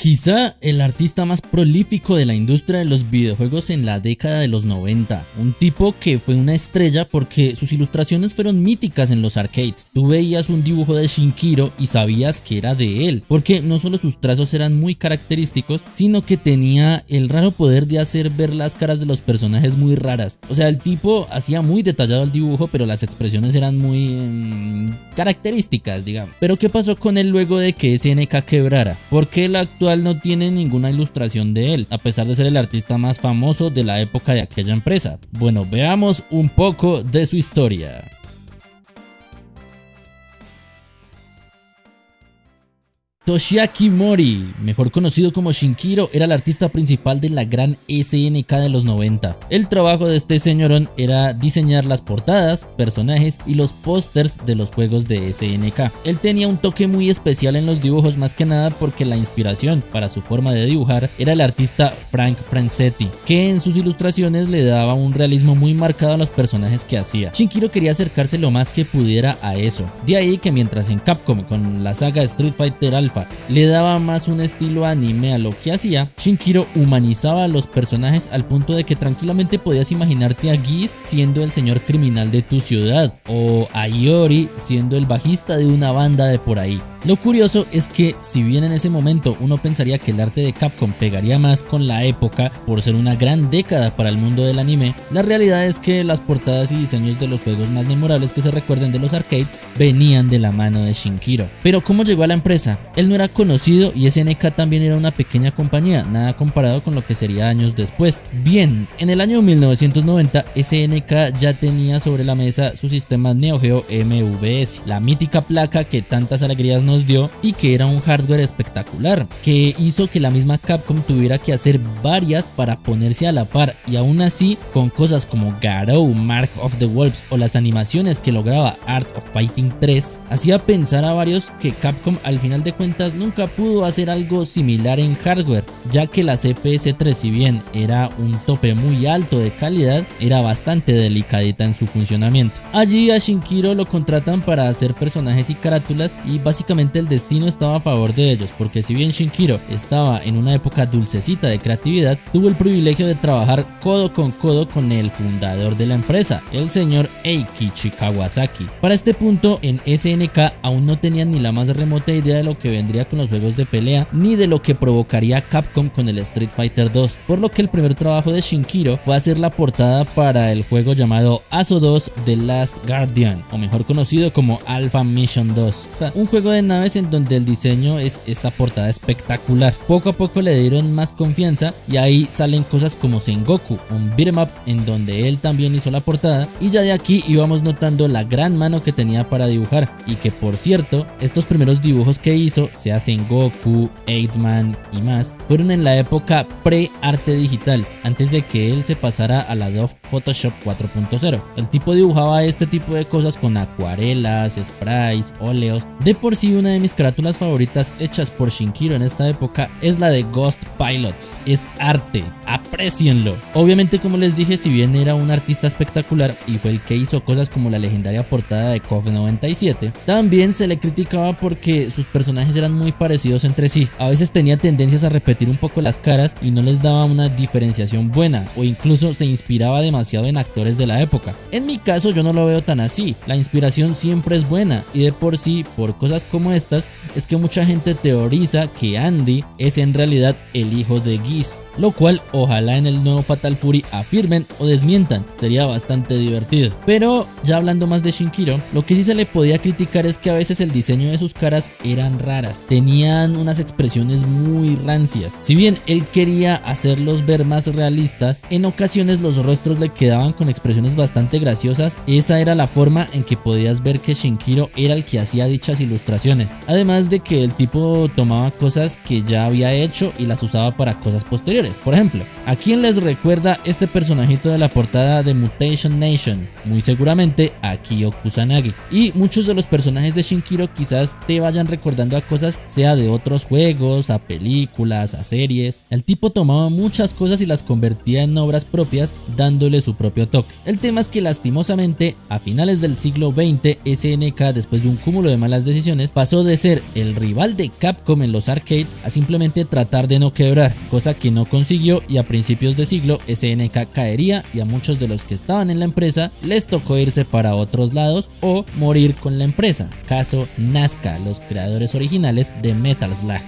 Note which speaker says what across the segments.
Speaker 1: Quizá el artista más prolífico de la industria de los videojuegos en la década de los 90, un tipo que fue una estrella porque sus ilustraciones fueron míticas en los arcades. Tú veías un dibujo de Shinkiro y sabías que era de él, porque no solo sus trazos eran muy característicos, sino que tenía el raro poder de hacer ver las caras de los personajes muy raras. O sea, el tipo hacía muy detallado el dibujo, pero las expresiones eran muy características, digamos. Pero ¿qué pasó con él luego de que SNK quebrara? Porque el actual no tiene ninguna ilustración de él, a pesar de ser el artista más famoso de la época de aquella empresa. Bueno, veamos un poco de su historia. Toshiaki Mori, mejor conocido como Shinkiro, era el artista principal de la gran SNK de los 90. El trabajo de este señorón era diseñar las portadas, personajes y los pósters de los juegos de SNK. Él tenía un toque muy especial en los dibujos, más que nada porque la inspiración para su forma de dibujar era el artista Frank Franzetti, que en sus ilustraciones le daba un realismo muy marcado a los personajes que hacía. Shinkiro quería acercarse lo más que pudiera a eso, de ahí que mientras en Capcom con la saga Street Fighter Alpha le daba más un estilo anime a lo que hacía, Shinkiro humanizaba a los personajes al punto de que tranquilamente podías imaginarte a Geese siendo el señor criminal de tu ciudad o a Iori siendo el bajista de una banda de por ahí. Lo curioso es que si bien en ese momento uno pensaría que el arte de Capcom pegaría más con la época por ser una gran década para el mundo del anime, la realidad es que las portadas y diseños de los juegos más memorables que se recuerden de los arcades venían de la mano de Shinkiro. Pero ¿cómo llegó a la empresa? Él no era conocido y SNK también era una pequeña compañía, nada comparado con lo que sería años después. Bien, en el año 1990 SNK ya tenía sobre la mesa su sistema Neo Geo MVS, la mítica placa que tantas alegrías nos dio y que era un hardware espectacular, que hizo que la misma Capcom tuviera que hacer varias para ponerse a la par, y aún así con cosas como Garou, Mark of the Wolves o las animaciones que lograba Art of Fighting 3, hacía pensar a varios que Capcom al final de cuentas nunca pudo hacer algo similar en hardware, ya que la CPS-3, si bien era un tope muy alto de calidad, era bastante delicadita en su funcionamiento. Allí a Shinkiro lo contratan para hacer personajes y carátulas y básicamente el destino estaba a favor de ellos, porque si bien Shinkiro estaba en una época dulcecita de creatividad, tuvo el privilegio de trabajar codo con el fundador de la empresa, el señor Eikichi Kawasaki. Para este punto en SNK aún no tenían ni la más remota idea de lo que vendría con los juegos de pelea, ni de lo que provocaría Capcom con el Street Fighter 2, por lo que el primer trabajo de Shinkiro fue hacer la portada para el juego llamado ASO 2 The Last Guardian, o mejor conocido como Alpha Mission 2, un juego de naves en donde el diseño es esta portada espectacular. Poco a poco le dieron más confianza y ahí salen cosas como Sengoku, un beat'em up en donde él también hizo la portada, y ya de aquí íbamos notando la gran mano que tenía para dibujar, y que por cierto estos primeros dibujos que hizo, sea Sengoku, 8-Man y más, fueron en la época pre-arte digital, antes de que él se pasara a la Adobe Photoshop 4.0. El tipo dibujaba este tipo de cosas con acuarelas, sprays, óleos. De por sí una de mis carátulas favoritas hechas por Shinkiro en esta época es la de Ghost Pilot. Es arte, aprécienlo. Obviamente, como les dije, si bien era un artista espectacular y fue el que hizo cosas como la legendaria portada de KOF 97, también se le criticaba porque sus personajes eran muy parecidos entre sí. A veces tenía tendencias a repetir un poco las caras y no les daba una diferenciación buena, o incluso se inspiraba demasiado en actores de la época. En mi caso yo no lo veo tan así, la inspiración siempre es buena, y de por sí, por cosas como estas, es que mucha gente teoriza que Andy es en realidad el hijo de Geese, lo cual ojalá en el nuevo Fatal Fury afirmen o desmientan, sería bastante divertido. Pero ya hablando más de Shinkiro, lo que sí se le podía criticar es que a veces el diseño de sus caras eran raras, tenían unas expresiones muy rancias. Si bien él quería hacerlos ver más realistas, en ocasiones los rostros le quedaban con expresiones bastante graciosas. Esa era la forma en que podías ver que Shinkiro era el que hacía dichas ilustraciones, además de que el tipo tomaba cosas que ya había hecho y las usaba para cosas posteriores. Por ejemplo, ¿A quién les recuerda este personajito de la portada de Mutation Nation? Muy seguramente a Kyo Kusanagi. Y muchos de los personajes de Shinkiro quizás te vayan recordando a cosas, sea de otros juegos, a películas, a series. El tipo tomaba muchas cosas y las convertía en obras propias, dándole su propio toque. El tema es que lastimosamente a finales del siglo XX, SNK, después de un cúmulo de malas decisiones, pasó de ser el rival de Capcom en los arcades a simplemente tratar de no quebrar, cosa que no consiguió, y a principios de siglo SNK caería y a muchos de los que estaban en la empresa les tocó irse para otros lados o morir con la empresa. Caso Nazca, los creadores originales de Metal Slug.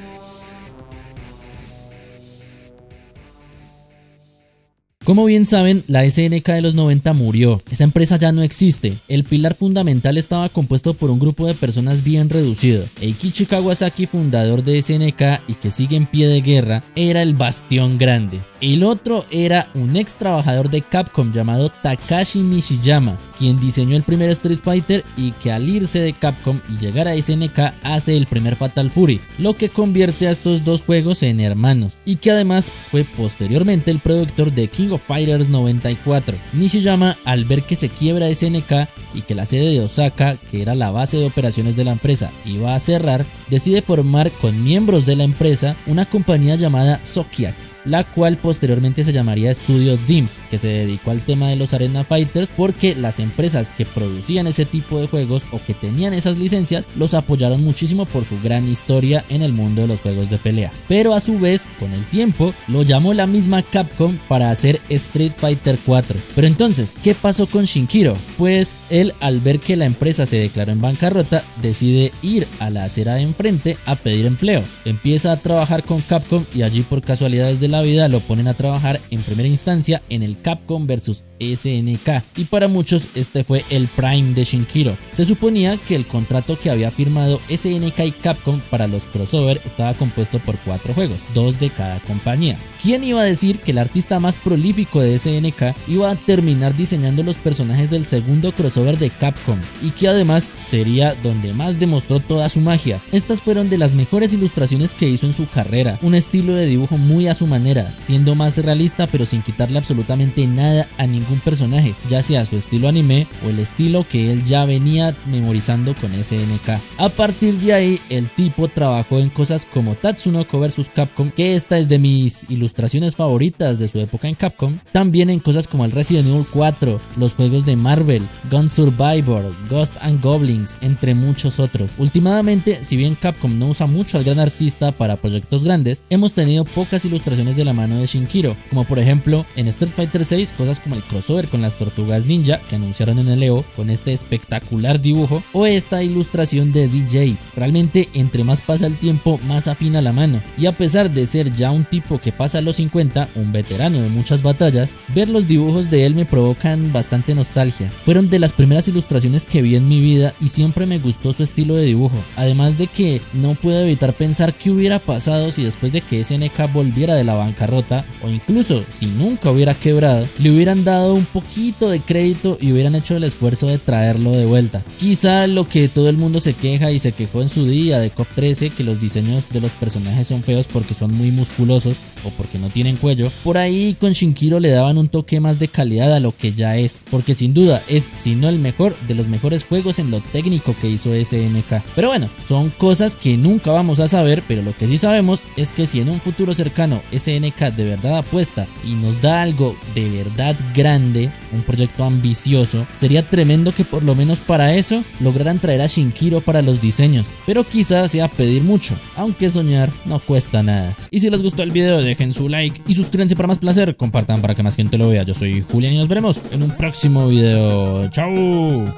Speaker 1: Como bien saben, la SNK de los 90 murió, esa empresa ya no existe. El pilar fundamental estaba compuesto por un grupo de personas bien reducido. Eikichi Kawasaki, fundador de SNK y que sigue en pie de guerra, era el bastión grande. El otro era un ex trabajador de Capcom llamado Takashi Nishiyama, quien diseñó el primer Street Fighter y que al irse de Capcom y llegar a SNK hace el primer Fatal Fury, lo que convierte a estos dos juegos en hermanos, y que además fue posteriormente el productor de King of Fighters 94. Nishiyama, al ver que se quiebra SNK y que la sede de Osaka, que era la base de operaciones de la empresa, iba a cerrar, decide formar con miembros de la empresa una compañía llamada Sokiak, la cual posteriormente se llamaría Studio Dims, que se dedicó al tema de los Arena Fighters porque las empresas que producían ese tipo de juegos o que tenían esas licencias los apoyaron muchísimo por su gran historia en el mundo de los juegos de pelea. Pero a su vez, con el tiempo, lo llamó la misma Capcom para hacer Street Fighter 4. Pero entonces, ¿qué pasó con Shinkiro? Pues él, al ver que la empresa se declaró en bancarrota, decide ir a la acera de enfrente a pedir empleo. Empieza a trabajar con Capcom y allí, por casualidades de la vida, lo ponen a trabajar en primera instancia en el Capcom vs SNK, y para muchos este fue el prime de Shinkiro. Se suponía que el contrato que había firmado SNK y Capcom para los crossover estaba compuesto por 4 juegos, 2 de cada compañía. ¿Quién iba a decir que el artista más prolífico de SNK iba a terminar diseñando los personajes del segundo crossover de Capcom, y que además sería donde más demostró toda su magia? Estas fueron de las mejores ilustraciones que hizo en su carrera, un estilo de dibujo muy a su manera, siendo más realista pero sin quitarle absolutamente nada a ningún personaje, ya sea su estilo anime o el estilo que él ya venía memorizando con SNK. A partir de ahí, el tipo trabajó en cosas como Tatsunoko vs Capcom, que esta es de mis ilustraciones favoritas de su época en Capcom. También en cosas como el Resident Evil 4, los juegos de Marvel, Gun Survivor, Ghost and Goblins, entre muchos otros. Últimamente, si bien Capcom no usa mucho al gran artista para proyectos grandes, hemos tenido pocas ilustraciones de la mano de Shinkiro, como por ejemplo en Street Fighter 6 cosas como el crossover con las Tortugas Ninja que anunciaron en el EVO con este espectacular dibujo, o esta ilustración de DJ. Realmente entre más pasa el tiempo más afina la mano, y a pesar de ser ya un tipo que pasa a los 50, un veterano de muchas batallas, ver los dibujos de él me provocan bastante nostalgia. Fueron de las primeras ilustraciones que vi en mi vida y siempre me gustó su estilo de dibujo, además de que no puedo evitar pensar qué hubiera pasado si después de que SNK volviera de la bancarrota, o incluso si nunca hubiera quebrado, le hubieran dado un poquito de crédito y hubieran hecho el esfuerzo de traerlo de vuelta. Quizá lo que todo el mundo se queja y se quejó en su día de KOF 13, que los diseños de los personajes son feos porque son muy musculosos o porque no tienen cuello, por ahí con Shinkiro le daban un toque más de calidad a lo que ya es, porque sin duda es, si no el mejor, de los mejores juegos en lo técnico que hizo SNK. Pero bueno, son cosas que nunca vamos a saber, pero lo que sí sabemos es que si en un futuro cercano SNK de verdad apuesta y nos da algo de verdad grande, un proyecto ambicioso, sería tremendo que por lo menos para eso lograran traer a Shinkiro para los diseños, pero quizás sea pedir mucho, aunque soñar no cuesta nada. Y si les gustó el video, dejen su like y suscríbanse para más placer, compartan para que más gente lo vea. Yo soy Julián y nos veremos en un próximo video. ¡Chao!